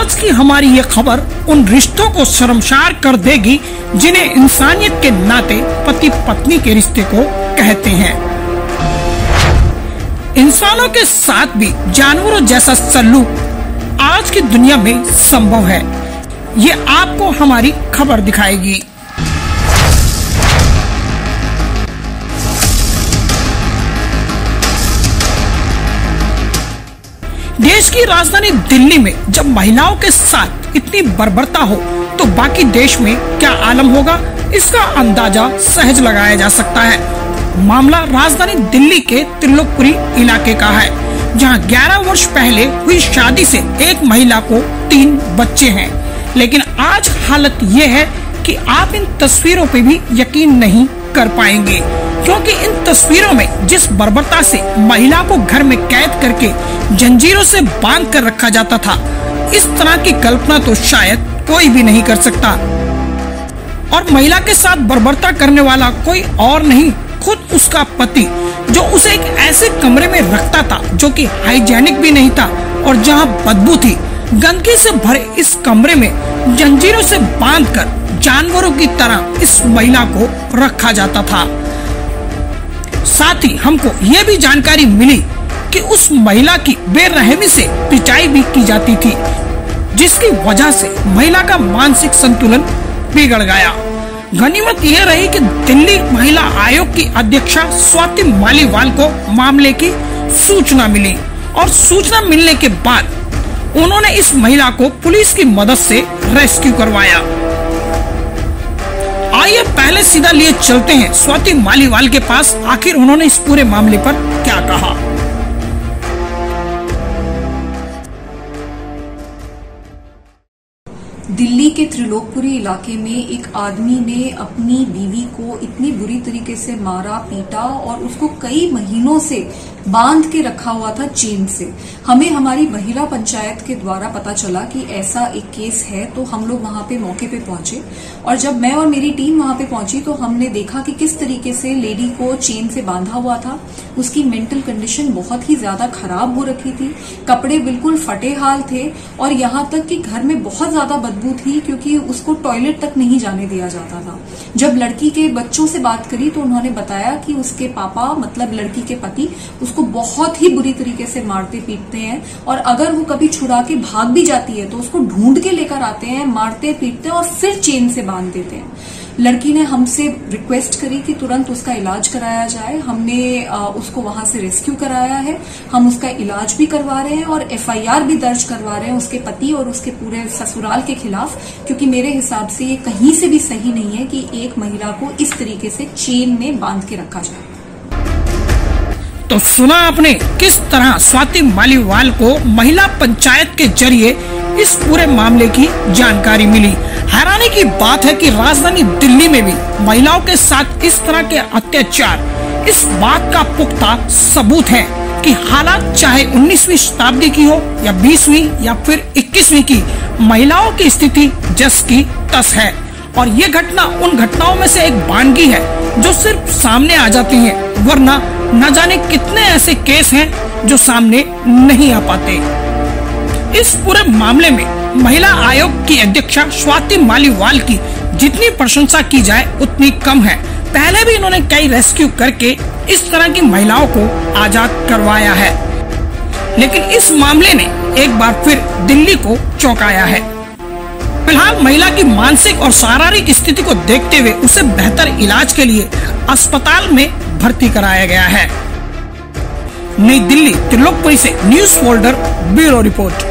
आज की हमारी ये खबर उन रिश्तों को शर्मसार कर देगी जिन्हें इंसानियत के नाते पति पत्नी के रिश्ते को कहते हैं। इंसानों के साथ भी जानवरों जैसा सलूक आज की दुनिया में संभव है, ये आपको हमारी खबर दिखाएगी। देश की राजधानी दिल्ली में जब महिलाओं के साथ इतनी बर्बरता हो तो बाकी देश में क्या आलम होगा, इसका अंदाजा सहज लगाया जा सकता है। मामला राजधानी दिल्ली के त्रिलोकपुरी इलाके का है, जहां 11 वर्ष पहले हुई शादी से एक महिला को 3 बच्चे हैं। लेकिन आज हालत ये है कि आप इन तस्वीरों पे भी यकीन नहीं कर पाएंगे, क्योंकि इन तस्वीरों में जिस बर्बरता से महिला को घर में कैद करके जंजीरों से बांध कर रखा जाता था, इस तरह की कल्पना तो शायद कोई भी नहीं कर सकता। और महिला के साथ बर्बरता करने वाला कोई और नहीं, खुद उसका पति, जो उसे एक ऐसे कमरे में रखता था जो कि हाइजेनिक भी नहीं था और जहां बदबू थी। गंदगी से भरे इस कमरे में जंजीरों से बांधकर जानवरों की तरह इस महिला को रखा जाता था। साथ ही हमको ये भी जानकारी मिली कि उस महिला की बेरहमी से पिटाई भी की जाती थी, जिसकी वजह से महिला का मानसिक संतुलन बिगड़ गया। गनीमत यह रही कि दिल्ली महिला आयोग की अध्यक्षा स्वाति मालीवाल को मामले की सूचना मिली और सूचना मिलने के बाद उन्होंने इस महिला को पुलिस की मदद से रेस्क्यू करवाया। आइए पहले सीधा लिए चलते हैं स्वाति मालीवाल के पास, आखिर उन्होंने इस पूरे मामले पर क्या कहा। दिल्ली के त्रिलोकपुरी इलाके में एक आदमी ने अपनी बीवी को इतनी बुरी तरीके से मारा, पीटा और उसको कई महीनों से बांध के रखा हुआ था चेन से। हमें हमारी महिला पंचायत के द्वारा पता चला कि ऐसा एक केस है, तो हम लोग वहां पे मौके पे पहुंचे और जब मैं और मेरी टीम वहां पे पहुंची तो हमने देखा कि किस तरीके से लेडी को चेन से बांधा हुआ था। उसकी मेंटल कंडीशन बहुत ही ज्यादा खराब हो रखी थी, कपड़े बिल्कुल फटे हाल थे और यहाँ तक कि घर में बहुत ज्यादा बदबू थी, क्योंकि उसको टॉयलेट तक नहीं जाने दिया जाता था। जब लड़की के बच्चों से बात करी तो उन्होंने बताया कि उसके पापा, मतलब लड़की के पति, उसको बहुत ही बुरी तरीके से मारते पीटते हैं और अगर वो कभी छुड़ा के भाग भी जाती है तो उसको ढूंढ के लेकर आते हैं, मारते पीटते हैं और फिर चेन से बांध देते हैं। लड़की ने हमसे रिक्वेस्ट करी कि तुरंत उसका इलाज कराया जाए। हमने उसको वहां से रेस्क्यू कराया है, हम उसका इलाज भी करवा रहे हैं और FIR भी दर्ज करवा रहे हैं उसके पति और उसके पूरे ससुराल के खिलाफ, क्योंकि मेरे हिसाब से ये कहीं से भी सही नहीं है कि एक महिला को इस तरीके से चेन में बांध के रखा जाए। तो सुना आपने किस तरह स्वाति मालीवाल को महिला पंचायत के जरिए इस पूरे मामले की जानकारी मिली। हैरानी की बात है कि राजधानी दिल्ली में भी महिलाओं के साथ इस तरह के अत्याचार, इस बात का पुख्ता सबूत है कि हालात चाहे 19वीं शताब्दी की हो या 20वीं या फिर 21वीं की, महिलाओं की स्थिति जस की तस है। और ये घटना उन घटनाओं में से एक वानगी है जो सिर्फ सामने आ जाती है, वरना न जाने कितने ऐसे केस हैं जो सामने नहीं आ पाते। इस पूरे मामले में महिला आयोग की अध्यक्षा स्वाति मालीवाल की जितनी प्रशंसा की जाए उतनी कम है। पहले भी इन्होंने कई रेस्क्यू करके इस तरह की महिलाओं को आजाद करवाया है, लेकिन इस मामले ने एक बार फिर दिल्ली को चौंकाया है। फिलहाल महिला की मानसिक और शारीरिक स्थिति को देखते हुए उसे बेहतर इलाज के लिए अस्पताल में भर्ती कराया गया है। नई दिल्ली त्रिलोकपुरी से न्यूज फोल्डर ब्यूरो रिपोर्ट।